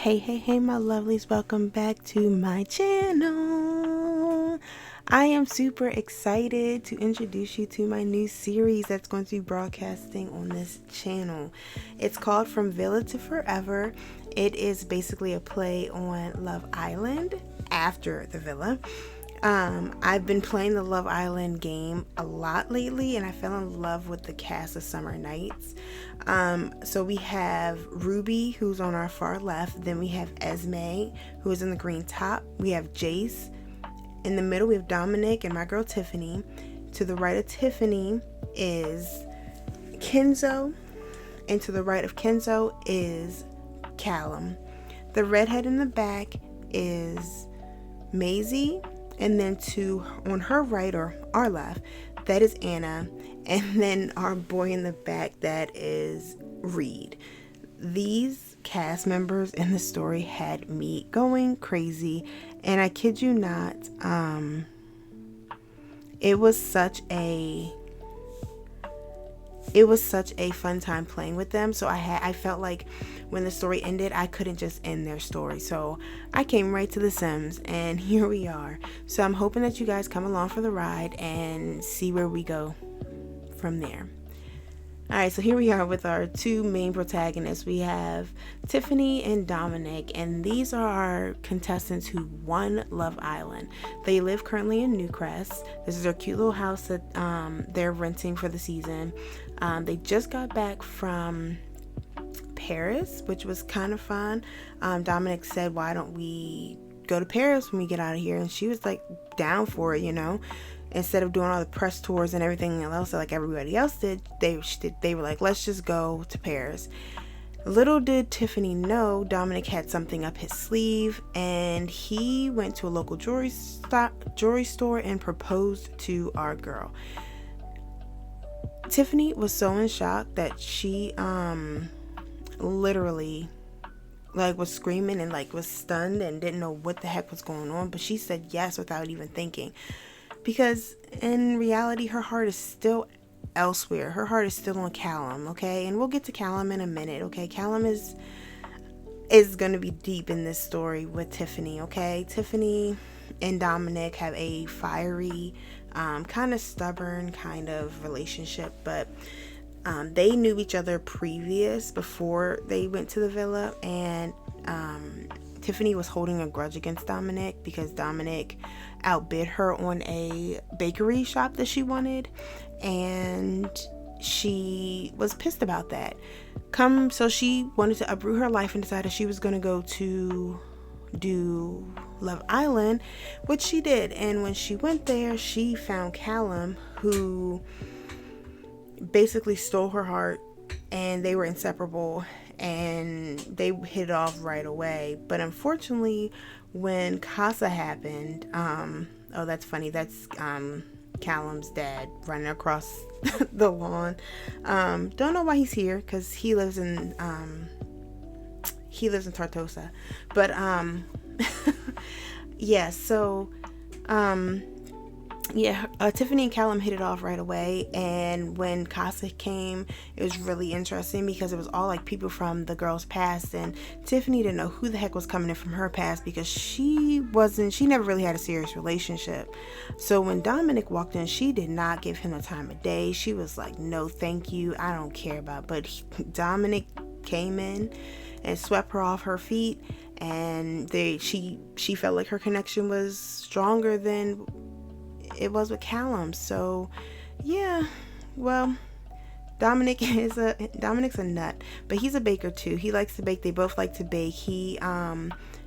Hey, my lovelies, welcome back to my channel. I am super excited to introduce you to my new series that's going to be broadcasting on this channel. It's called From Villa to Forever. It is basically a play on Love Island after the Villa. I've been playing the Love Island game a lot lately, and I fell in love with the cast of Summer Nights. So we have Ruby, who's on our far left. Then we have Esme, who is in the green top. We have Jace. In the middle, we have Dominic and my girl Tiffany. To the right of Tiffany is Kenzo. And to the right of Kenzo is Callum. The redhead in the back is Maisie. And then on her right or our left, that is Anna. And then our boy in the back, that is Reed. These cast members in the story had me going crazy. And I kid you not, it was such a fun time playing with them. So I felt like when the story ended, I couldn't just end their story. So I came right to The Sims, and here we are. So I'm hoping that you guys come along for the ride and see where we go from there. Alright, so here we are with our two main protagonists. We have Tiffany and Dominic, and these are our contestants who won Love Island. They live currently in Newcrest. This is their cute little house that they're renting for the season. They just got back from Paris, which was kind of fun. Dominic said, why don't we go to Paris when we get out of here? And she was like down for it, Instead of doing all the press tours and everything else like everybody else did, they were like, let's just go to Paris. Little did Tiffany know Dominic had something up his sleeve, and he went to a local jewelry store and proposed to our girl. Tiffany was so in shock that she literally was screaming and was stunned and didn't know what the heck was going on, but she said yes without even thinking. Because in reality, her heart is still elsewhere. Her heart is still on Callum, okay? And we'll get to Callum in a minute, okay? Callum is going to be deep in this story with Tiffany, okay? Tiffany and Dominic have a fiery, kind of stubborn kind of relationship, but they knew each other before they went to the villa, and Tiffany was holding a grudge against Dominic because Dominic outbid her on a bakery shop that she wanted, and she was pissed about that. So she wanted to uproot her life and decided she was going to go to do Love Island, which she did. And when she went there, she found Callum, who basically stole her heart, and they were inseparable, and they hit it off right away. But unfortunately, when Casa happened, oh, that's funny, that's Callum's dad running across the lawn. Don't know why he's here, because he lives in Tartosa. But yeah, so Tiffany and Callum hit it off right away, and when Casa came, it was really interesting because it was all people from the girl's past, and Tiffany didn't know who the heck was coming in from her past because she never really had a serious relationship. So when Dominic walked in, she did not give him the time of day. She was like, no thank you, I don't care about it. But Dominic came in and swept her off her feet, and she felt like her connection was stronger than it was with Callum. So yeah, well, Dominic's a nut, but he's a baker too. He likes to bake. They both like to bake. He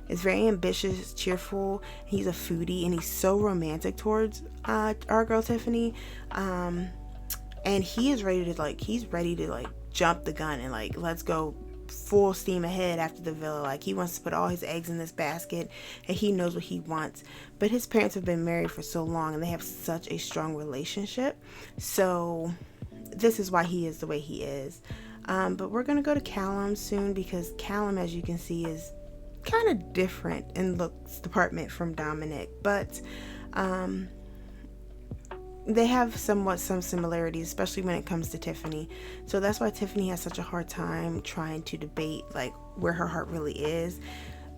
is very ambitious, cheerful. He's a foodie, and he's so romantic towards our girl Tiffany. And he is ready to jump the gun and let's go full steam ahead after the villa. He wants to put all his eggs in this basket, and he knows what he wants. But his parents have been married for so long, and they have such a strong relationship, so this is why he is the way he is. But we're gonna go to Callum soon, because Callum, as you can see, is kind of different in looks department from Dominic. But they have somewhat some similarities, especially when it comes to Tiffany. So that's why Tiffany has such a hard time trying to debate like where her heart really is.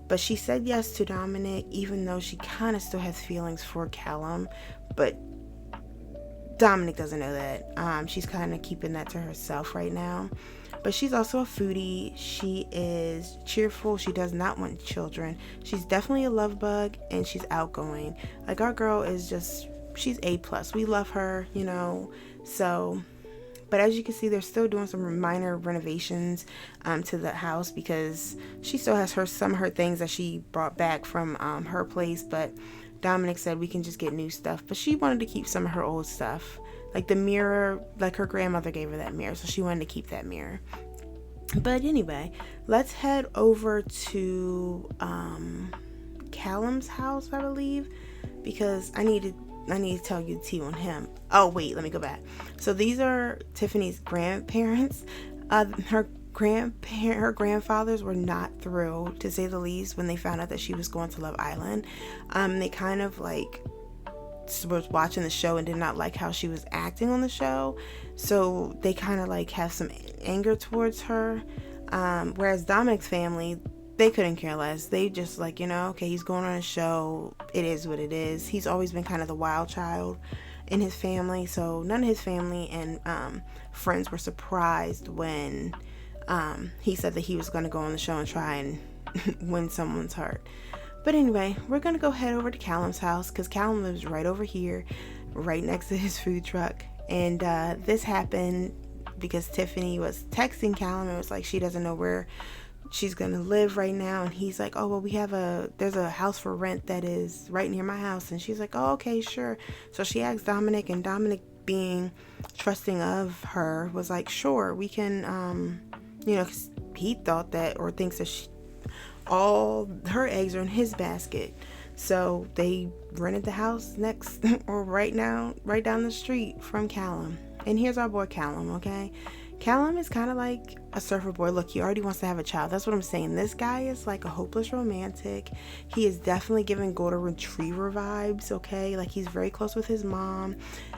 But she said yes to Dominic, even though she kind of still has feelings for Callum. But Dominic doesn't know that. She's kind of keeping that to herself right now. But she's also a foodie. She is cheerful. She does not want children. She's definitely a love bug, and she's outgoing. Like, our girl is just, she's A+. We love her, you know. So, but as you can see, they're still doing some minor renovations to the house, because she still has some of her things that she brought back from her place. But Dominic said we can just get new stuff. But she wanted to keep some of her old stuff. Like the mirror, like her grandmother gave her that mirror, so she wanted to keep that mirror. But anyway, let's head over to Callum's house, I believe, because I need to tell you the tea on him. Oh wait, let me go back. So these are Tiffany's grandparents. Her grandfathers were not thrilled, to say the least, when they found out that she was going to Love Island. They kind of like was watching the show and did not like how she was acting on the show, so they kind of like have some anger towards her. Whereas Dominic's family, they couldn't care less. They just like, you know, okay, he's going on a show, it is what it is. He's always been kind of the wild child in his family, so none of his family and friends were surprised when he said that he was going to go on the show and try and win someone's heart. But anyway, we're going to go head over to Callum's house, because Callum lives right over here, right next to his food truck. And this happened because Tiffany was texting Callum and was like, she doesn't know where she's going to live right now. And he's like, oh, well, there's a house for rent that is right near my house. And she's like, oh, okay, sure. So she asked Dominic, and Dominic, being trusting of her, was like, sure, we can, you know, 'cause he thought that, or thinks that all her eggs are in his basket. So they rented the house next or right down the street from Callum. And here's our boy Callum, okay? Callum is kind of like a surfer boy. Look, he already wants to have a child. That's what I'm saying. This guy is like a hopeless romantic. He is definitely giving golden retriever vibes, okay? Like, he's very close with his mom.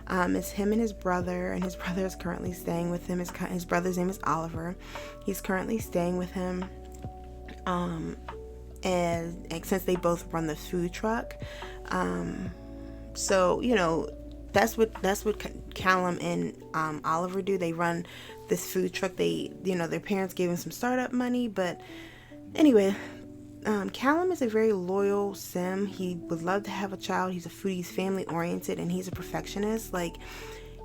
It's him and his brother is currently staying with him. His brother's name is Oliver. He's currently staying with him. And since they both run the food truck, so, you know, that's what Callum and Oliver do. They run this food truck. They, you know, their parents gave him some startup money. But anyway, Callum is a very loyal sim. He would love to have a child. He's a foodie. He's family oriented, and he's a perfectionist. Like,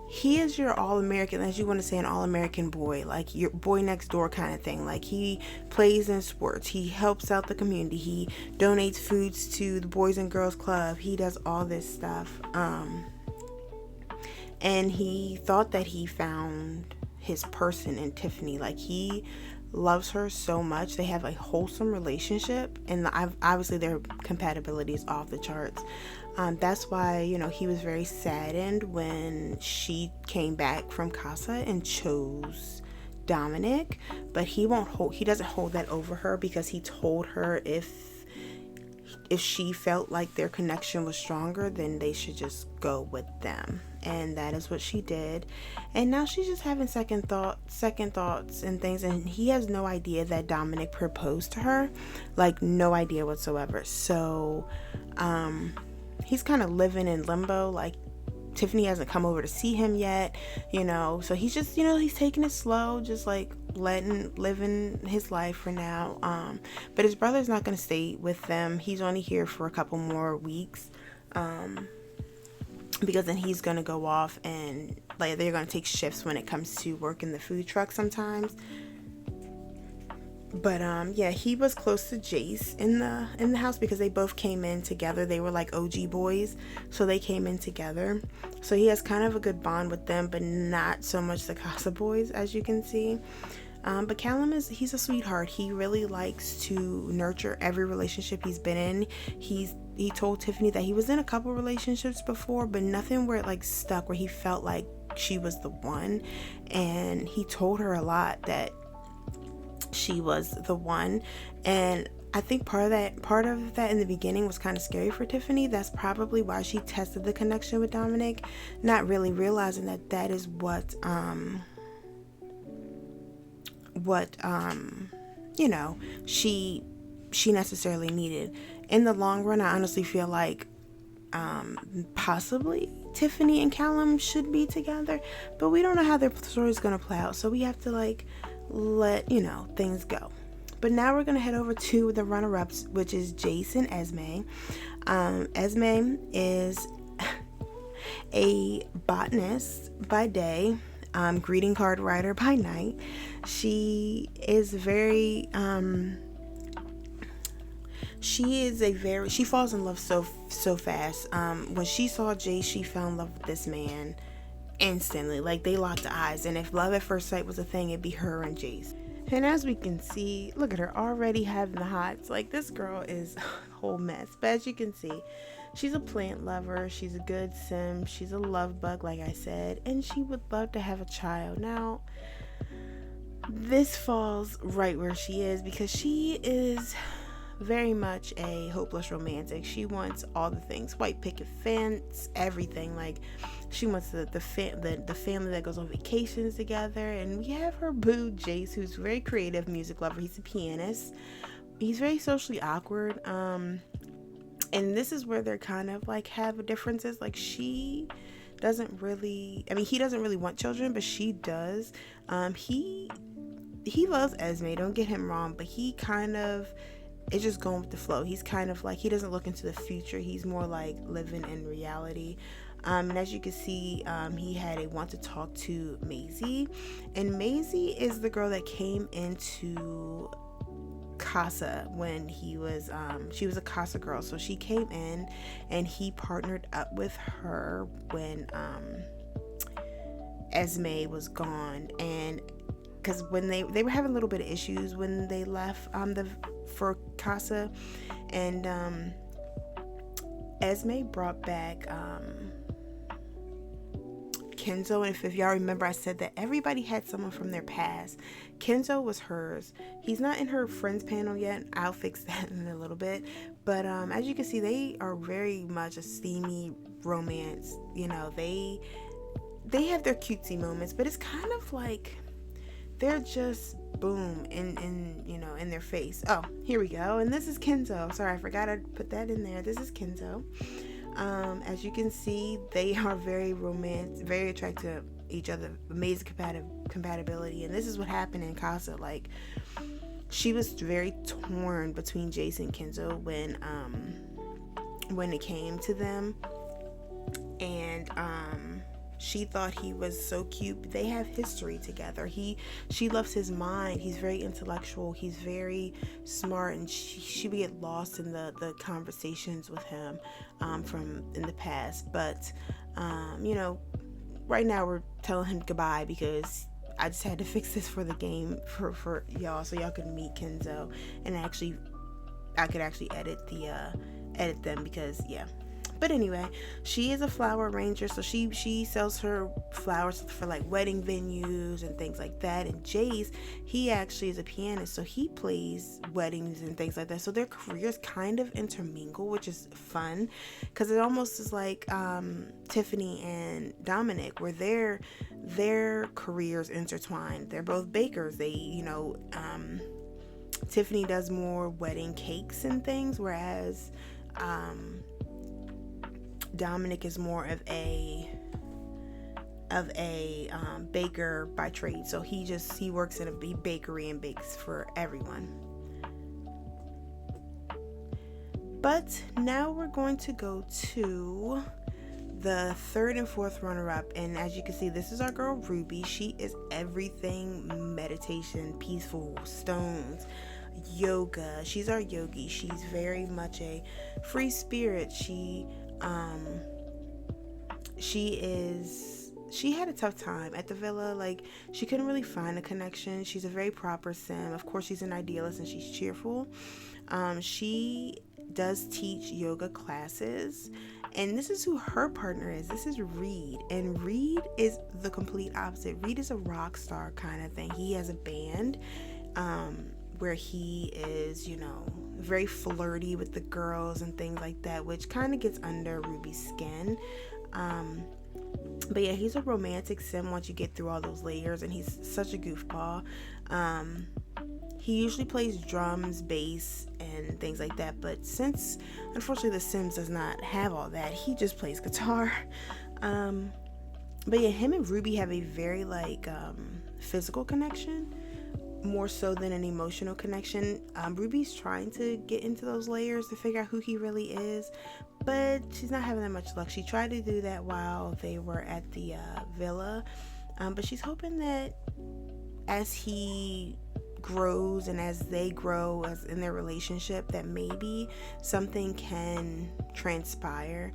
he is your all-American, as you want to say, an all-American boy, like your boy next door kind of thing. Like, he plays in sports, he helps out the community, he donates foods to the Boys and Girls Club, he does all this stuff. And he thought that he found his person in Tiffany. Like, he loves her so much. They have a wholesome relationship, and obviously their compatibility is off the charts. That's why, you know, he was very saddened when she came back from Casa and chose Dominic, but he doesn't hold that over her, because he told her if she felt like their connection was stronger, then they should just go with them. And that is what she did. And now she's just having second thoughts and things, and he has no idea that Dominic proposed to her, like, no idea whatsoever. So he's kind of living in limbo. Like, Tiffany hasn't come over to see him yet, you know, so he's just, you know, he's taking it slow, just like living his life for now. But his brother's not going to stay with them. He's only here for a couple more weeks, because then he's going to go off, and like, they're going to take shifts when it comes to working the food truck sometimes. But yeah, he was close to Jace in the house, because they both came in together. They were like OG boys, so they came in together. So he has kind of a good bond with them, but not so much the Casa boys, as you can see. But Callum he's a sweetheart. He really likes to nurture every relationship he's been in. He told Tiffany that he was in a couple relationships before, but nothing where it like stuck, where he felt like she was the one. And he told her a lot that she was the one. And I think part of that in the beginning was kind of scary for Tiffany. That's probably why she tested the connection with Dominic, not really realizing that that is what you know, she necessarily needed. In the long run, I honestly feel like possibly Tiffany and Callum should be together, but we don't know how their story is going to play out, so we have to like let things go. But now we're going to head over to the runner-ups, which is Jace and Esme. Esme is a botanist by day, greeting card writer by night. She is very she falls in love so fast. When she saw Jace, she fell in love with this man instantly. Like, they locked eyes, and if love at first sight was a thing, it'd be her and Jace. And as we can see, look at her already having the hots. Like, this girl is a whole mess. But as you can see, she's a plant lover. She's a good sim. She's a love bug, like I said. And she would love to have a child. Now, this falls right where she is, because she is very much a hopeless romantic. She wants all the things: white picket fence, everything. Like, she wants the family that goes on vacations together. And we have her boo Jace, who's a very creative music lover. He's a pianist. He's very socially awkward. And this is where they're kind of like have differences. Like, he doesn't really want children, but she does. He loves Esme, don't get him wrong, but he kind of is just going with the flow. He's kind of like, he doesn't look into the future. He's more like living in reality. And as you can see, he had a want to talk to Maisie, and Maisie is the girl that came into Casa when she was a Casa girl. So she came in and he partnered up with her when Esme was gone. And because when they were having a little bit of issues when they left for Casa, and Esme brought back Kenzo. And if y'all remember, I said that everybody had someone from their past. Kenzo was hers. He's not in her friends panel yet. I'll fix that in a little bit. But as you can see, they are very much a steamy romance. They have their cutesy moments, but it's kind of like they're just boom in their face. Oh, here we go. And this is Kenzo. Sorry, I forgot I put that in there. This is Kenzo. As you can see, they are very romantic, very attracted to each other, amazing compatibility. And this is what happened in Casa. Like, she was very torn between Jace and Kenzo when it came to them. And she thought he was so cute. They have history together. She loves his mind. He's very intellectual. He's very smart, and she would get lost in the conversations with him from in the past. But right now we're telling him goodbye, because I just had to fix this for the game for y'all, so y'all could meet Kenzo, and I could actually edit them, because yeah. But anyway, she is a flower arranger, so she sells her flowers for like wedding venues and things like that. And Jace, he actually is a pianist, so he plays weddings and things like that. So their careers kind of intermingle, which is fun, because it almost is like Tiffany and Dominic, where their careers intertwine. They're both bakers. They Tiffany does more wedding cakes and things, whereas Dominic is more of a baker by trade. So he works in a bakery and bakes for everyone. But now we're going to go to the third and fourth runner-up, and as you can see, this is our girl Ruby. She is everything meditation, peaceful, stones, yoga. She's our yogi. She's very much a free spirit. She had a tough time at the villa. Like, she couldn't really find a connection. She's a very proper sim. Of course, she's an idealist and she's cheerful. She does teach yoga classes, and this is who her partner is. This is Reed, and Reed is the complete opposite. Reed is a rock star kind of thing. He has a band where he is, very flirty with the girls and things like that, which kind of gets under Ruby's skin. But yeah, he's a romantic sim once you get through all those layers, and he's such a goofball. He usually plays drums, bass, and things like that, but since unfortunately The Sims does not have all that, he just plays guitar. But yeah, him and Ruby have a very physical connection, more so than an emotional connection. Ruby's trying to get into those layers to figure out who he really is, but she's not having that much luck. She tried to do that while they were at the villa, but she's hoping that as he grows and as they grow as in their relationship, that maybe something can transpire.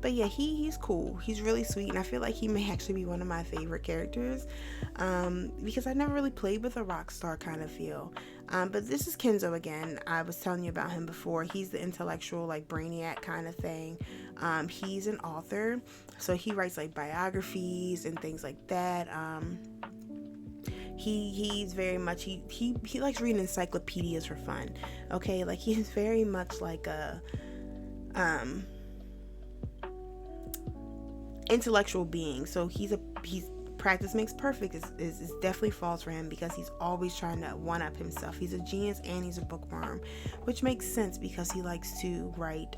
But yeah, he's cool. He's really sweet, and I feel like he may actually be one of my favorite characters, because I never really played with a rock star kind of feel. But this is Kenzo again. I was telling you about him before. He's the intellectual, brainiac kind of thing. He's an author, so he writes biographies and things like that. He's very much, he likes reading encyclopedias for fun. Okay, he's very much like a intellectual being. So he's practice makes perfect is definitely false for him, because he's always trying to one up himself. He's a genius and he's a bookworm, which makes sense because he likes to write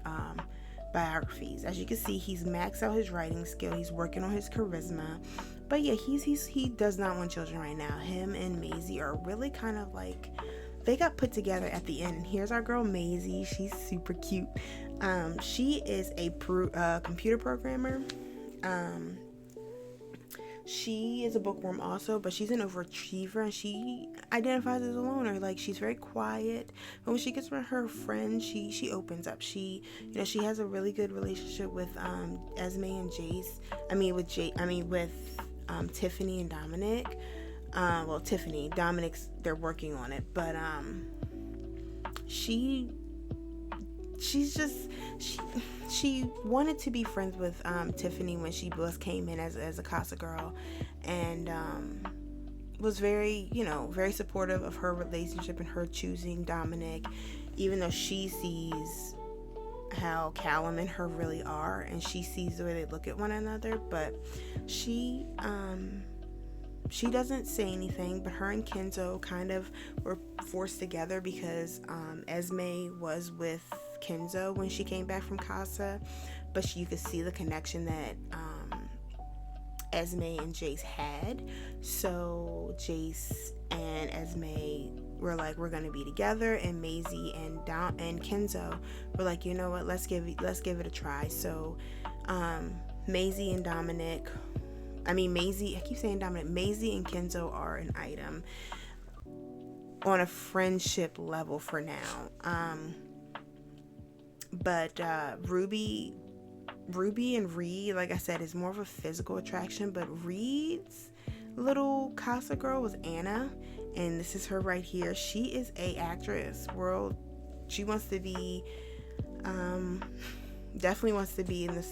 biographies. As you can see, he's maxed out his writing skill. He's working on his charisma. But yeah, he does not want children right now. Him and Maisie are really kind of they got put together at the end. And here's our girl Maisie. She's super cute. She is a computer programmer. She is a bookworm also, but she's an overachiever, and she identifies as a loner. She's very quiet, but when she gets around her friends, she opens up. She has a really good relationship with Esme and Jace. With Tiffany and Dominic. Tiffany, Dominic's, they're working on it, but she wanted to be friends with Tiffany when she came in as a Casa girl, and was very supportive of her relationship and her choosing Dominic, even though she sees how Callum and her really are, and she sees the way they look at one another. But she doesn't say anything, but her and Kenzo kind of were forced together because Esme was with Kenzo when she came back from Casa, but you could see the connection that Esme and Jace had. So Jace and Esme were we're gonna be together, and Maisie and Kenzo were you know what, let's give it a try. So Maisie and Dominic, Maisie and Kenzo are an item on a friendship level for now. But Ruby and Reed, like I said, is more of a physical attraction, but Reed's little Casa girl was Anna, and this is her right here. She is a actress. She wants to be definitely wants to be in the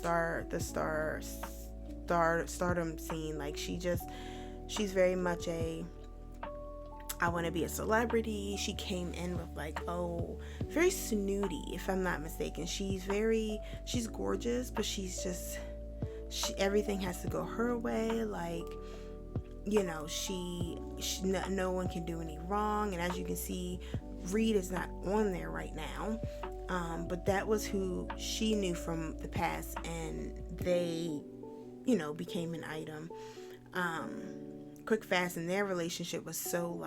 stardom scene. She's very much I want to be a celebrity. She came in with very snooty, if I'm not mistaken. She's gorgeous, but everything has to go her way. No one can do any wrong. And as you can see, Reed is not on there right now. But that was who she knew from the past, and they, became an item. Quick fast, and their relationship was so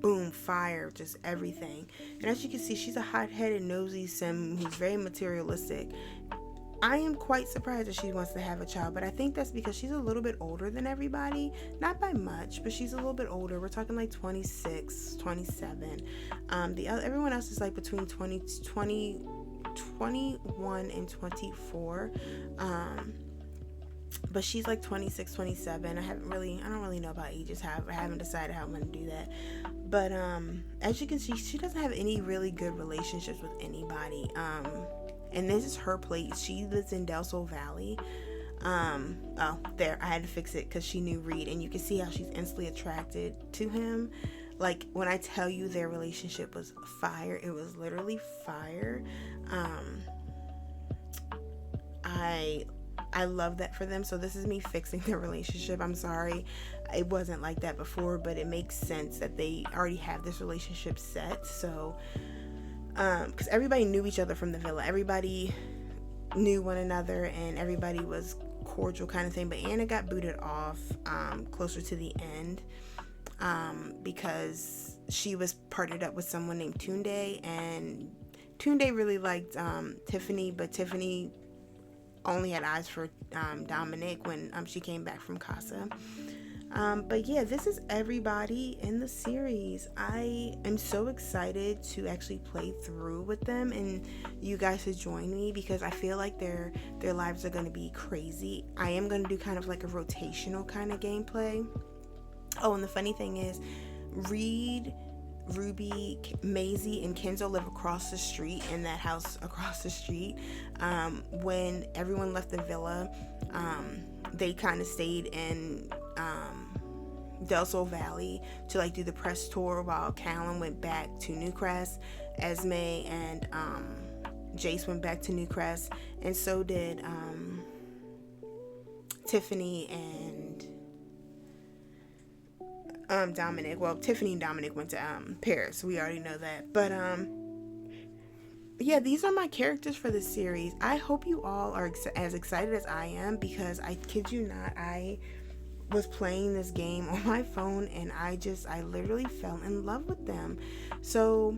boom, fire, just everything. And as you can see, she's a hot-headed, nosy sim who's very materialistic. I am quite surprised that she wants to have a child, but I think that's because she's a little bit older than everybody. Not by much, but she's a little bit older. We're talking 26, 27. Everyone else is between 21 and 24. But she's 26, 27. I don't really know about ages. I haven't decided how I'm going to do that. But as you can see, she doesn't have any really good relationships with anybody. And this is her place. She lives in Del Sol Valley. I had to fix it because she knew Reed, and you can see how she's instantly attracted to him. Like, when I tell you their relationship was fire, it was literally fire. I love that for them. So this is me fixing their relationship. I'm sorry it wasn't like that before, but it makes sense that they already have this relationship set. So because everybody knew each other from the villa, everybody knew one another, and everybody was cordial kind of thing. But Anna got booted off closer to the end because she was partnered up with someone named Tunde, and Tunde really liked Tiffany, but Tiffany only had eyes for Dominic when she came back from Casa. But yeah, this is everybody in the series. I am so excited to actually play through with them and you guys to join me, because I feel like their lives are going to be crazy. I am going to do kind of like a rotational kind of gameplay. Oh, and the funny thing is, Reed, Ruby, Maisie, and Kenzo live across the street in that house across the street. When everyone left the villa, they kind of stayed in Del Sol Valley to like do the press tour, while Callum went back to Newcrest. Esme and Jace went back to Newcrest, and so did Tiffany and Dominic. Well, Tiffany and Dominic went to Paris. We already know that. But yeah, these are my characters for this series. I hope you all are as excited as I am, because I kid you not, I was playing this game on my phone and I literally fell in love with them. So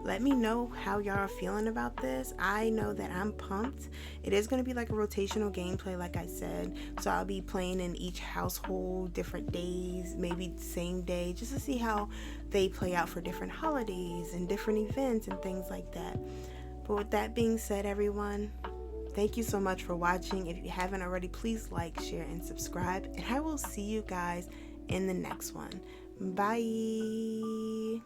let me know how y'all are feeling about this. I know that I'm pumped. It is going to be like a rotational gameplay, like I said. So I'll be playing in each household different days, maybe same day, just to see how they play out for different holidays and different events and things like that. But with that being said, everyone, thank you so much for watching. If you haven't already, please like, share, and subscribe. And I will see you guys in the next one. Bye.